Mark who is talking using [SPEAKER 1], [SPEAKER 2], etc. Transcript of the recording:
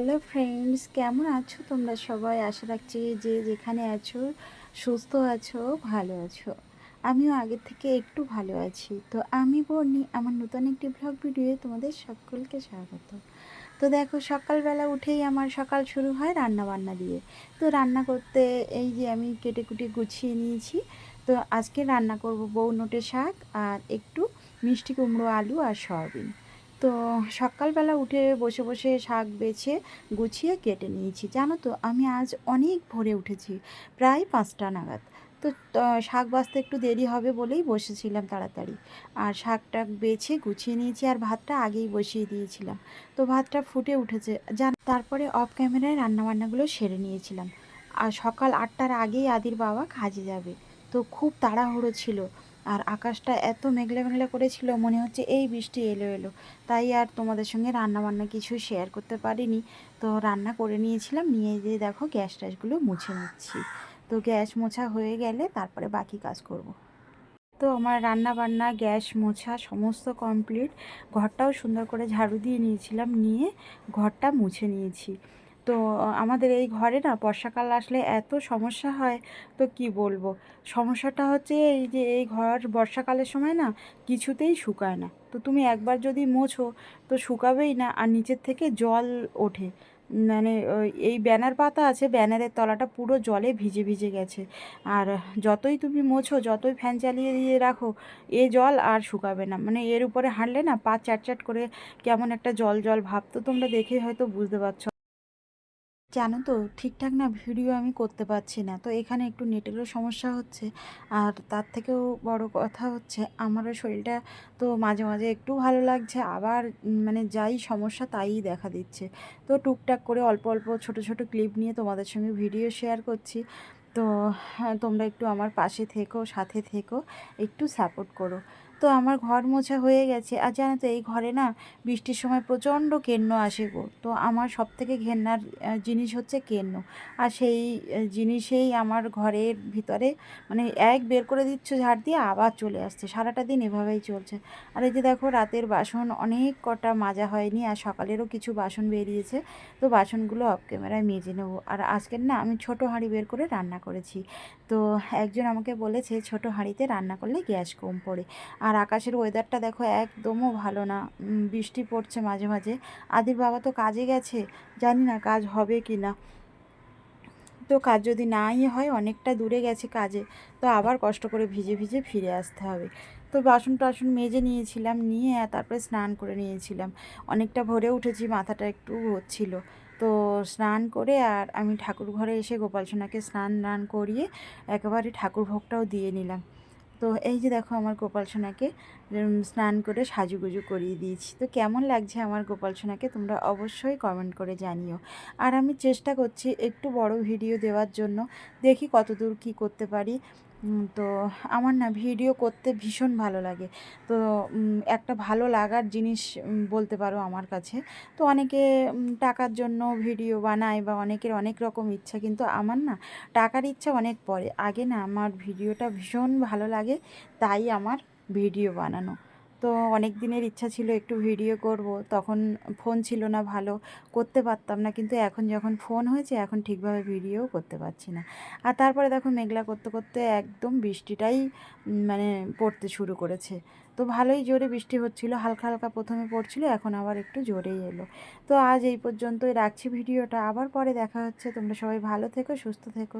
[SPEAKER 1] Hello friends, কেমন আছো তোমরা সবাই? আশা রাখছি যে যেখানে আছো সুস্থ আছো, ভালো আছো। আমিও আগের থেকে একটু ভালো আছি। তো আমি বর্ণি আমার নতুন একটি ব্লগ ভিডিওয়ে তোমাদের সকলকে স্বাগত। তো দেখো, সকালবেলা উঠেই আমার সকাল শুরু হয় রান্না বান্না দিয়ে। তো রান্না করতে এই যে আমি কেটে কুটে গুছিয়ে নিয়েছি। তো আজকে রান্না করব বউ নোটে শাক আর একটু মিষ্টি কুমড়ো, আলু আর সয়াবিন। তো সকালবেলা উঠে বসে বসে শাক বেছে গুছিয়ে কেটে নিয়েছি। জানো তো, আমি আজ অনেক ভোরে উঠেছি, প্রায় 5টা নাগাদ। তো শাক বাছতে একটু দেরি হবে বলেই বসেছিলাম তাড়াতাড়ি। আর শাকটা বেছে গুছিয়ে নিয়েছি আর ভাতটা আগেই বসিয়ে দিয়েছিলাম। তো ভাতটা ফুটে উঠেছে তারপরে অফ ক্যামেরায় রান্নাবান্নাগুলো সেরে নিয়েছিলাম। আর সকাল 8টার আগেই আদির বাবা কাজে যাবে। তো খুব তাড়াহুড়ো ছিল। আর আকাশটা এত মেঘলা মেঘলা করেছিল, মনে হচ্ছে এই বৃষ্টি এলো এলো। তাই আর তোমাদের সঙ্গে রান্নাবান্না কিছু শেয়ার করতে পারিনি। তো রান্না করে নিয়েছিলাম, নিয়ে যেয়ে দেখো গ্যাস ট্যাসগুলো মুছে নিচ্ছি। তো গ্যাস মোছা হয়ে গেলে তারপরে বাকি কাজ করব। তো আমার রান্না বান্না, গ্যাস মোছা সমস্ত কমপ্লিট। ঘরটাও সুন্দর করে ঝাড়ু দিয়ে নিয়েছিলাম, নিয়ে ঘরটা মুছে নিয়েছি। তো আমাদের এই ঘরে না বর্ষাকাল আসলে এত সমস্যা হয়, তো কি বলবো। সমস্যাটা হচ্ছে এই যে এই ঘর বর্ষাকালের সময় না কিছুতেই শুকায় না। তো তুমি একবার যদি মোছো তো শুকাবেই না, আর নিচের থেকে জল ওঠে। মানে এই ব্যানার পাতা আছে, ব্যানারের তলাটা পুরো জলে ভিজে ভিজে গেছে। আর যতই তুমি মোছো, যতই ফ্যান চালিয়ে দিয়ে রাখো, এ জল আর শুকাবে না। মানে এর উপরে হাঁটলে না পা চ্যাটচ্যাট করে কেমন একটা জল জল ভাব। তো তোমরা দেখে হয়তো বুঝতে পারছো। জানো তো, ঠিকঠাক না ভিডিও আমি করতে পারছি না। তো এখানে একটু নেটেরও সমস্যা হচ্ছে। আর তার থেকেও বড় কথা হচ্ছে আমারও শরীরটা তো মাঝে মাঝে একটু ভালো লাগছে, আবার মানে যাই সমস্যা তাই দেখা দিচ্ছে। তো টুকটাক করে অল্প অল্প ছোট ছোট ক্লিপ নিয়ে তোমাদের সঙ্গে ভিডিও শেয়ার করছি। তো হ্যাঁ, তোমরা একটু আমার পাশে থেকো, সাথে থেকো, একটু সাপোর্ট করো। তো আমার ঘর মোছা হয়ে গেছে। আর জানো তো, এই ঘরে না বৃষ্টির সময় প্রচণ্ড কেন্ন আসে গো। তো আমার সবথেকে ঘেন্নার জিনিস হচ্ছে কেন্ন। আর সেই জিনিসেই আমার ঘরের ভিতরে মানে এক বের করে দিচ্ছ ঝাড় দিয়ে, আবার চলে আসছে। সারাটা দিন এভাবেই চলছে। আর এই যে দেখো, রাতের বাসন অনেক কটা মাজা হয়নি, আর সকালেরও কিছু বাসন বেরিয়েছে। তো বাসনগুলো অফ ক্যামেরায় মেজে নেবো। আর আজকের না আমি ছোট হাঁড়ি বের করে রান্না করেছি। তো একজন আমাকে বলেছে ছোট হাঁড়িতে রান্না করলে গ্যাস কম পড়ে। আর আকাশের ওয়েদারটা দেখো, একদমও ভালো না। বৃষ্টি পড়ছে মাঝে মাঝে। আদির বাবা তো কাজে গেছে, জানি না কাজ হবে কি না। তো কাজ যদি নাই হয়, অনেকটা দূরে গেছে কাজে, তো আবার কষ্ট করে ভিজে ভিজে ফিরে আসতে হবে। তো বাসন টাসন মেজে নিয়েছিলাম, নিয়ে তারপরে স্নান করে নিয়েছিলাম। অনেকটা ভোরে উঠেছি, মাথাটা একটু হচ্ছিল। তো স্নান করে আর আমি ঠাকুর ঘরে এসে গোপাল সোনাকে স্নান টান করিয়ে একেবারে ঠাকুর ভোগটাও দিয়ে নিলাম। তো এই যে দেখো, আমার গোপাল সোনাকে স্নান করে সাজুগুজু করিয়ে দিয়েছি। তো কেমন লাগছে আমার গোপাল সোনাকে তোমরা অবশ্যই কমেন্ট করে জানিও। আর আমি চেষ্টা করছি একটু বড় ভিডিও দেওয়ার জন্য, দেখি কতদূর কি করতে পারি। তো আমার না ভিডিও করতে ভীষণ ভালো লাগে। তো একটা ভালো লাগার জিনিস বলতে পারো আমার কাছে। তো অনেকে টাকার জন্য ভিডিও বানায়, বা অনেকের অনেক রকম ইচ্ছা, কিন্তু আমার না টাকার ইচ্ছা অনেক পরে। আগে না আমার ভিডিওটা ভীষণ ভালো লাগে, তাই আমার ভিডিও বানানো। তো অনেক দিনের ইচ্ছা ছিল একটু ভিডিও করব, তখন ফোন ছিল না ভালো, করতে পারতাম না। কিন্তু এখন যখন ফোন হয়েছে, এখন ঠিকভাবে ভিডিও করতে পারছি না। আর তারপরে দেখো, মেঘলা করতে করতে একদম বৃষ্টিটাই মানে পড়তে শুরু করেছে। তো ভালোই জোরে বৃষ্টি হচ্ছিল, হালকা হালকা প্রথমে পড়ছিল, এখন আবার একটু জোরেই এলো। তো আজ এই পর্যন্তই রাখছি ভিডিওটা, আবার পরে দেখা হচ্ছে। তোমরা সবাই ভালো থেকো, সুস্থ থেকো।